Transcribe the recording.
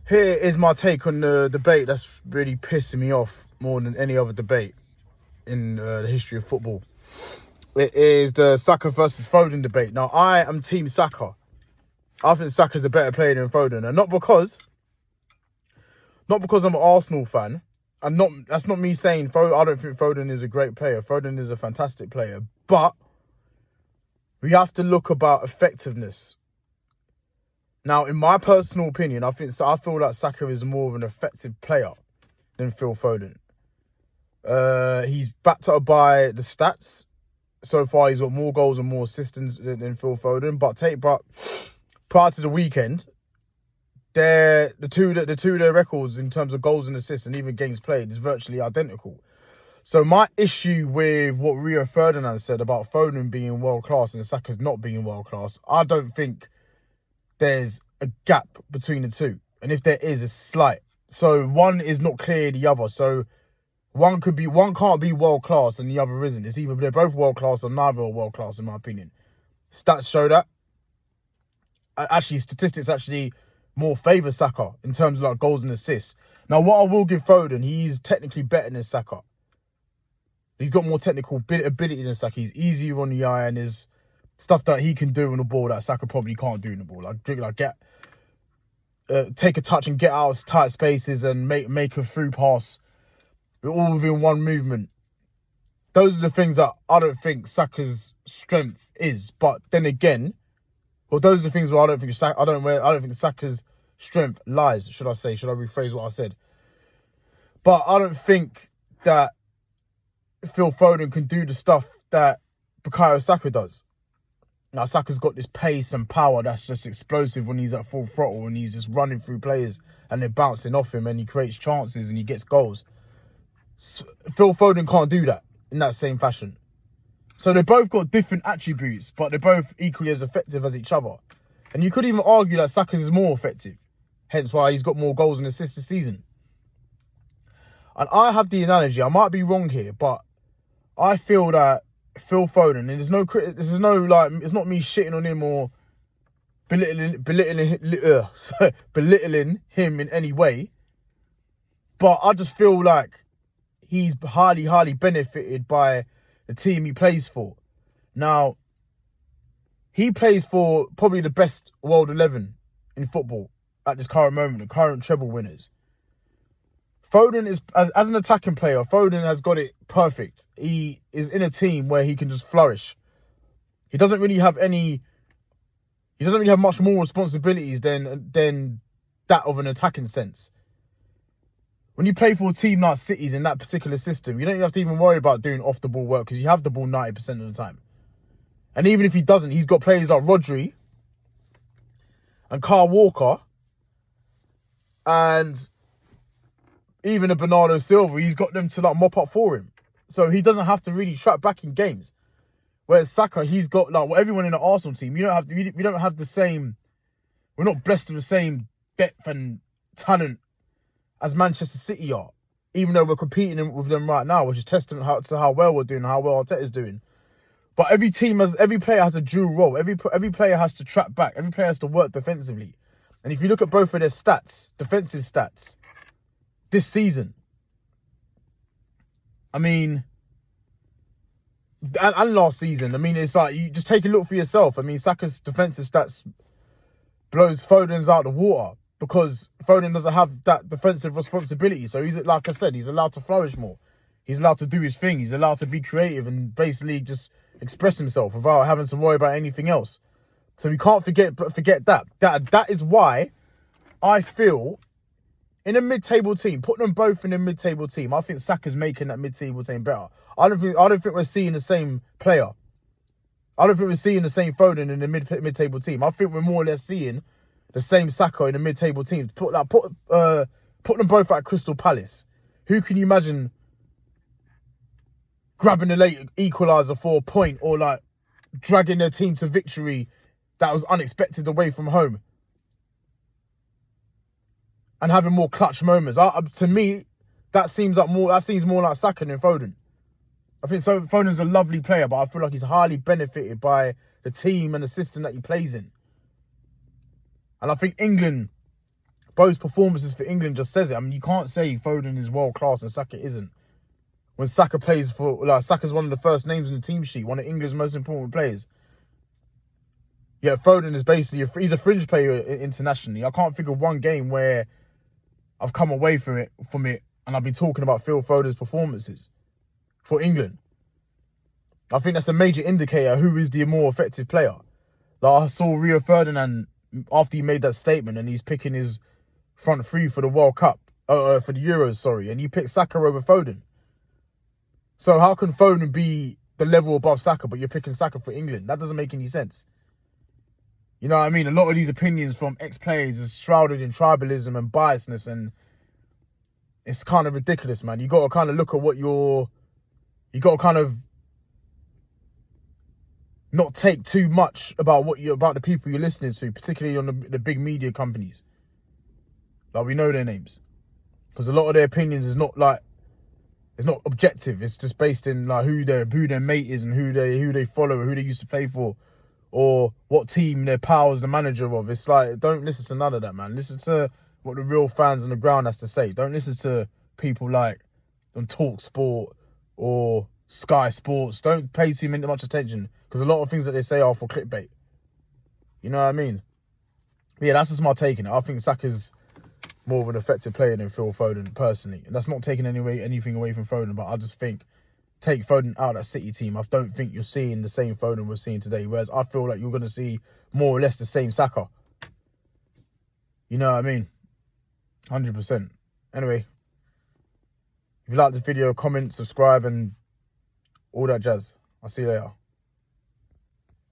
Here is my take on the debate that's really pissing me off more than any other debate in the history of football. It is the Saka versus Foden debate. Now, I am Team Saka. I think Saka's a better player than Foden. And not because I'm an Arsenal fan. And that's not me saying I don't think Foden is a great player. Foden is a fantastic player. But we have to look about effectiveness. Now, in my personal opinion, I feel that Saka is more of an effective player than Phil Foden. He's backed up by the stats. So far, he's got more goals and more assists than Phil Foden. But prior to the weekend, the two of their records in terms of goals and assists and even games played is virtually identical. So my issue with what Rio Ferdinand said about Foden being world class and Saka's not being world class, I don't think there's a gap between the two. And if there is, it's slight. So one is not clear the other. So one can't be world class and the other isn't. It's either they're both world class or neither are world class, in my opinion. Stats show that. Actually, statistics more favour Saka in terms of like goals and assists. Now, what I will give Foden, he's technically better than Saka. He's got more technical ability than Saka. He's easier on the eye and there's stuff that he can do on the ball that Saka probably can't do on the ball. Take a touch and get out of tight spaces and make a through pass all within one movement. Those are the things that I don't think Saka's strength is. But then again, those are the things where I don't think Saka's strength lies. Should I rephrase what I said? But I don't think that Phil Foden can do the stuff that Bukayo Saka does. Now, Saka's got this pace and power that's just explosive when he's at full throttle and he's just running through players and they're bouncing off him and he creates chances and he gets goals. Phil Foden can't do that in that same fashion. So they both got different attributes, but they're both equally as effective as each other. And you could even argue that Saka's is more effective, hence why he's got more goals and assists this season. And I have the analogy, I might be wrong here, but I feel that Phil Foden, and it's not me shitting on him or belittling him in any way, but I just feel like he's highly benefited by the team he plays for. Now, he plays for probably the best world 11 in football at this current moment, the current treble winners. Foden is, as an attacking player, Foden has got it perfect. He is in a team where he can just flourish. He doesn't really have much more responsibilities than that of an attacking sense. When you play for a team like City's in that particular system, you don't have to even worry about doing off-the-ball work because you have the ball 90% of the time. And even if he doesn't, he's got players like Rodri and Kyle Walker and even a Bernardo Silva. He's got them to like mop up for him. So he doesn't have to really track back in games. Whereas Saka, he's got everyone in the Arsenal team. We don't have the same. We're not blessed with the same depth and talent as Manchester City are, even though we're competing with them right now, which is testament to how well we're doing, how well Arteta's doing. But every player has a dual role. Every player has to track back. Every player has to work defensively. And if you look at both of their stats, defensive stats, this season, I mean, and last season, I mean, it's like, you just take a look for yourself. I mean, Saka's defensive stats blows Foden's out the water, because Foden doesn't have that defensive responsibility. So he's, like I said, he's allowed to flourish more. He's allowed to do his thing. He's allowed to be creative and basically just express himself without having to worry about anything else. So we can't forget that. That is why I feel in a mid-table team, put them both in a mid-table team, I think Saka's making that mid-table team better. I don't think we're seeing the same player. I don't think we're seeing the same Foden in the mid-table team. I think we're more or less seeing the same Saka in the mid-table team. Put them both at Crystal Palace. Who can you imagine grabbing the late equaliser for a point, or like dragging their team to victory that was unexpected away from home, and having more clutch moments? To me, that seems more like Saka than Foden. I think Foden's a lovely player, but I feel like he's highly benefited by the team and the system that he plays in. And I think England both performances for England just says it. I mean, you can't say Foden is world class and Saka isn't. When Saka plays for, like, Saka's one of the first names in the team sheet, one of England's most important players. Yeah, Foden is basically, he's a fringe player internationally. I can't think of one game where I've come away from it and I've been talking about Phil Foden's performances for England. I think that's a major indicator who is the more effective player. Like, I saw Rio Ferdinand after he made that statement and he's picking his front three for the World Cup, for the Euros, sorry, and he picked Saka over Foden. So how can Foden be the level above Saka, but you're picking Saka for England? That doesn't make any sense. You know what I mean? A lot of these opinions from ex-players is shrouded in tribalism and biasness, and it's kind of ridiculous, man. You got to kind of look at what you got to kind of not take too much about about the people you're listening to, particularly on the big media companies. Like, we know their names. Because a lot of their opinions is not like, it's not objective. It's just based in like who their mate is and who they follow, who they used to play for, or what team their pal is the manager of. It's like, don't listen to none of that, man. Listen to what the real fans on the ground has to say. Don't listen to people like on Talk Sport or Sky Sports. Don't pay too much attention, because a lot of things that they say are for clickbait. You know what I mean? Yeah, that's just my take on it. I think Saka's more of an effective player than Phil Foden, personally. And that's not taking anything away from Foden, but I just think, take Foden out of that City team, I don't think you're seeing the same Foden we're seeing today. Whereas I feel like you're going to see more or less the same Saka. You know what I mean? 100%. Anyway, if you like this video, comment, subscribe, and all that jazz. I'll see you later.